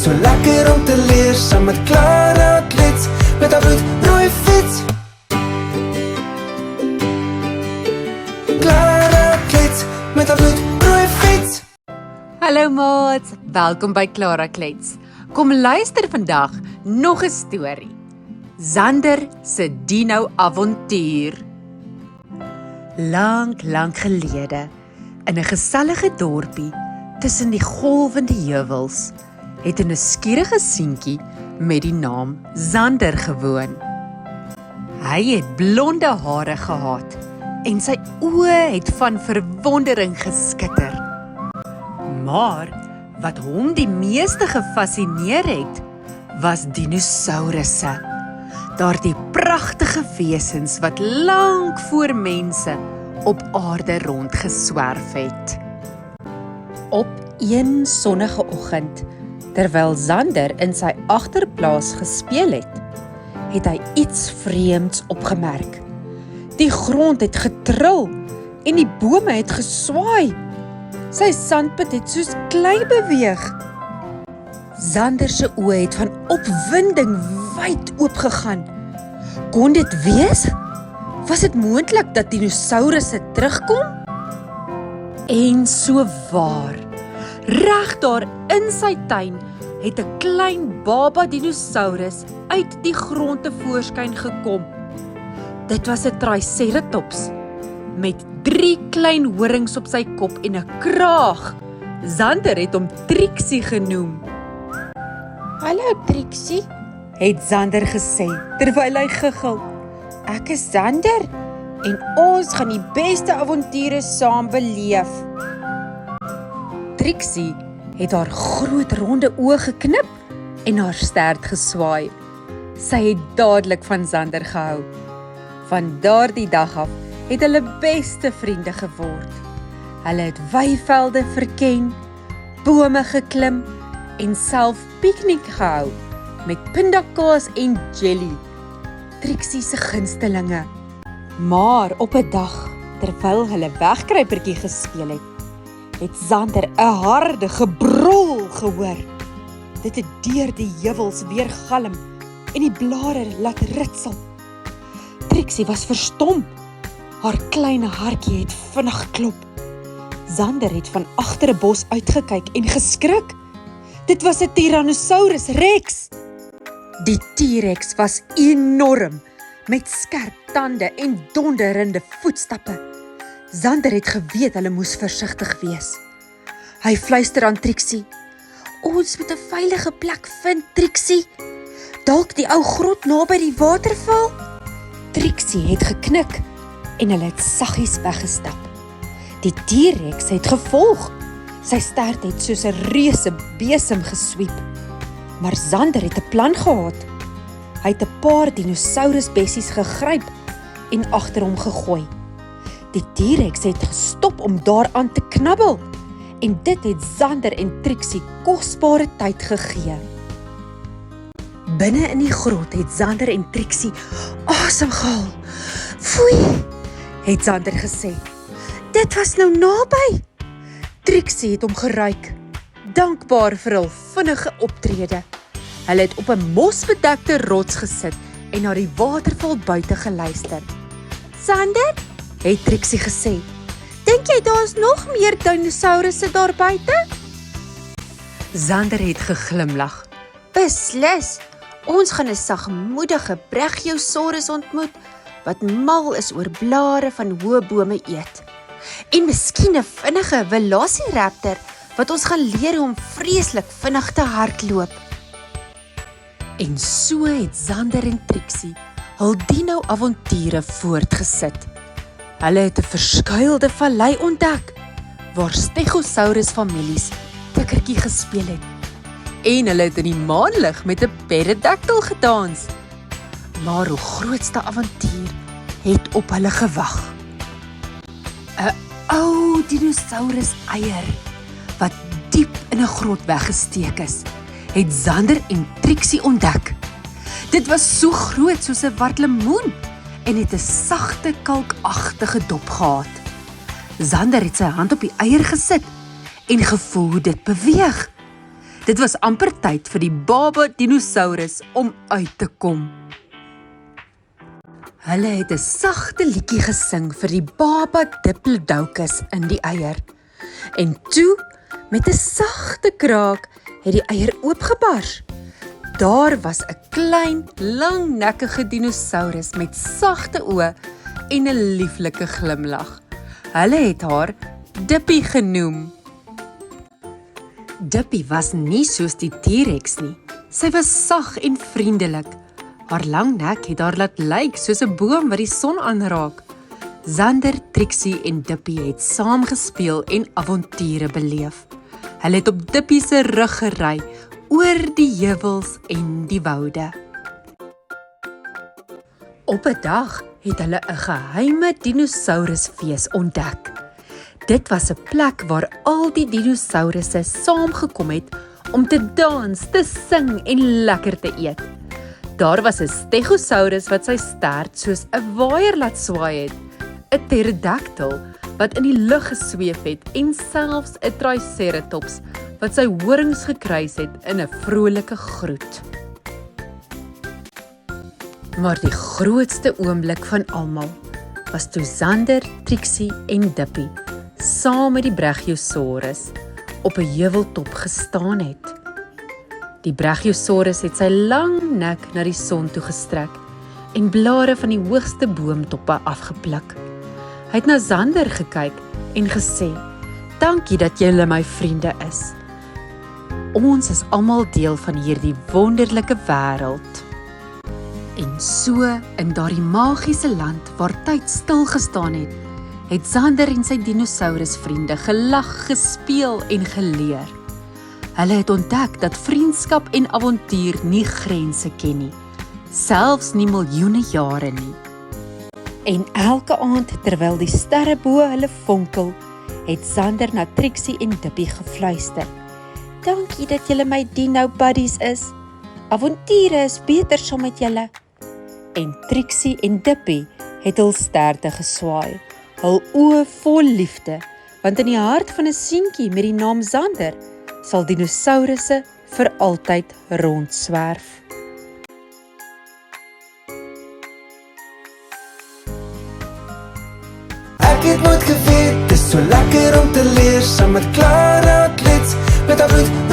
So lekker om te leer, saam met Klara, Klets, met haar bloedrooi fiets. Klara, Klets, met haar bloedrooi fiets. Hallo maat, welkom by Klara Klets. Kom luister vandag nog 'n storie. Zander se Dino-Avontuur. Lank gelede, in 'n gesellige dorpie tussen die golwende heuwels, het 'n nuuskierige seentjie met die naam Zander gewoon. Hy het blonde hare gehad en sy oë het van verwondering geskitter. Maar wat hom die meeste gefascineer het, was dinosourusse. Daardie pragtige wesens wat lank voor mense op aarde rondgeswerf het. Op een sonnige oggend, terwyl Zander in sy agterplaas gespeel het hy iets vreemds opgemerk. Die grond het getril en die bome het geswaai. Sy sandpit het soos klei beweeg. Zander se oë het van opwinding wyd oopgegaan. Kon dit wees? Was dit moontlik dat dinosourusse terugkom? En so waar. Reg daar in sy tuin het 'n klein baba dinosaurus uit die grond tevoorskyn gekom. Dit was 'n triceratops met 3 klein horings op sy kop en 'n kraag. Zander het hom Trixie genoem. Hallo Trixie, Het Zander gesê terwyl hy giggel. ek is Zander en ons gaan die beste avonture saam beleef. Trixie het haar groot ronde oë geknip en haar stert geswaai. Sy het dadelik van Zander gehou. Van daardie dag af het hulle beste vriende geword. Hulle het weivelde verken, bome geklim en self piknik gehou met pindakaas en jelly. Trixie se gunstelinge. Maar op 'n dag, terwyl hulle wegkruipertjie gespeel het Zander 'n harde gebrul gehoor. Dit het deur die heuwels weer galm en die blare laat ritsel. Trixie was verstom. Haar klein hartjie het vinnig geklop. Zander het van agter 'n bos uitgekyk en geskrik. Dit was 'n Tyrannosaurus Rex. Die T-Rex was enorm, met skerp tande en donderende voetstappe. Zander het geweet hulle moes versigtig wees. Hy fluister aan Trixie. Ons moet 'n veilige plek vind, Trixie. Dalk die ou grot naby die waterval? Trixie het geknik en hulle het saggies weggestap. Die T-Rex het gevolg. Sy stert het soos 'n reuse besem geswiep. Maar Zander het 'n plan gehad. Hy het 'n paar dinosaurusbessies gegryp en agter hom gegooi. Die T-Rex het gestop om daaraan te knabbel en dit het Zander en Trixie kosbare tyd gegee. Binne in die grot het Zander en Trixie asem gehaal. Foei, het Zander gesê. Dit was nou naby. Trixie het hom geruik, dankbaar vir hul vinnige optrede. Hulle het op 'n mosbedekte rots gesit en na die waterval buite geluister. Zander, het Trixie gesê, dink jy daar's nog meer dinosourusse daar buite? Zander het geglimlag. Beslis, ons gaan 'n sagmoedige brachiosaurus ontmoet wat mal is oor blare van hoë bome eet. En miskien 'n vinnige velociraptor wat ons gaan leer hoe om vreeslik vinnig te hardloop. En so het Zander en Trixie hul Dino-Avonture voortgesit. Hulle het 'n verskuilde vallei ontdek waar Stegosaurus families tikkertjie gespeel het. En hulle het in die maanlig met 'n pterodactyl gedans. Maar hul grootste avontuur het op hulle gewag. 'n Ou dinosaurus eier wat diep in 'n grot weggesteek is, het Zander en Trixie ontdek. Dit was so groot soos 'n wart lemoen en het 'n sagte kalkagtige dop gehad. Zander het sy hand op die eier gesit en gevoel hoe dit beweeg. Dit was amper tyd vir die baba dinosaurus om uit te kom. Hulle het 'n sagte liedjie gesing vir die baba diplodocus in die eier. En toe, met 'n sagte kraak, het die eier oopgebars. Daar was 'n klein, langnekkige dinosaurus met sagte oë en 'n lieflike glimlag. Hulle het haar Dippie genoem. Dippie was nie soos die T-Rex nie. Sy was sag en vriendelik. Haar lang nek het haar laat lyk soos 'n boom wat die son aanraak. Zander, Trixie en Dippie het saam gespeel en avonture beleef. Hulle het op Dippie se rug gery oor die heuwels en die woude. Op 'n dag het hulle 'n geheime dinosaurusfees ontdek. Dit was 'n plek waar al die dinosourusse saamgekom het om te dans, te sing en lekker te eet. Daar was 'n stegosaurus wat sy stert soos 'n waaier laat swaai het, 'n pterodactyl wat in die lug gesweef het en selfs 'n triceratops wat sy horings gekruis het in 'n vrolike groet. Maar die grootste oomblik van almal was toe Zander, Trixie en Dippie saam met die brachiosaurus op 'n heuweltop gestaan het. Die brachiosaurus het sy lang nek na die son toe gestrek en blare van die hoogste boomtoppe afgepluk. Hy het na Zander gekyk en gesê, "Dankie dat julle my vriende is. Ons is almal deel van hierdie wonderlike wêreld." En so, in daardie magiese land waar tyd stil gestaan het Zander en sy dinosaurusvriende gelag, gespeel en geleer. Hulle het ontdek dat vriendskap en avontuur nie grense ken nie, selfs nie miljoene jare nie. En elke aand terwyl die sterre bo hulle vonkel, het Zander na Trixie en Dippie gefluister. "Dankie dat julle my dino buddies is. Avonture is beter saam met julle." En Trixie en Dippie het hul sterte geswaai, hul oë vol liefde, want in die hart van 'n seuntjie met die naam Zander sal dinosourusse vir altyd rondswerf. Ek het nooit geweet, dis so lekker om te leer saam met Klara, Klets, met haar bloed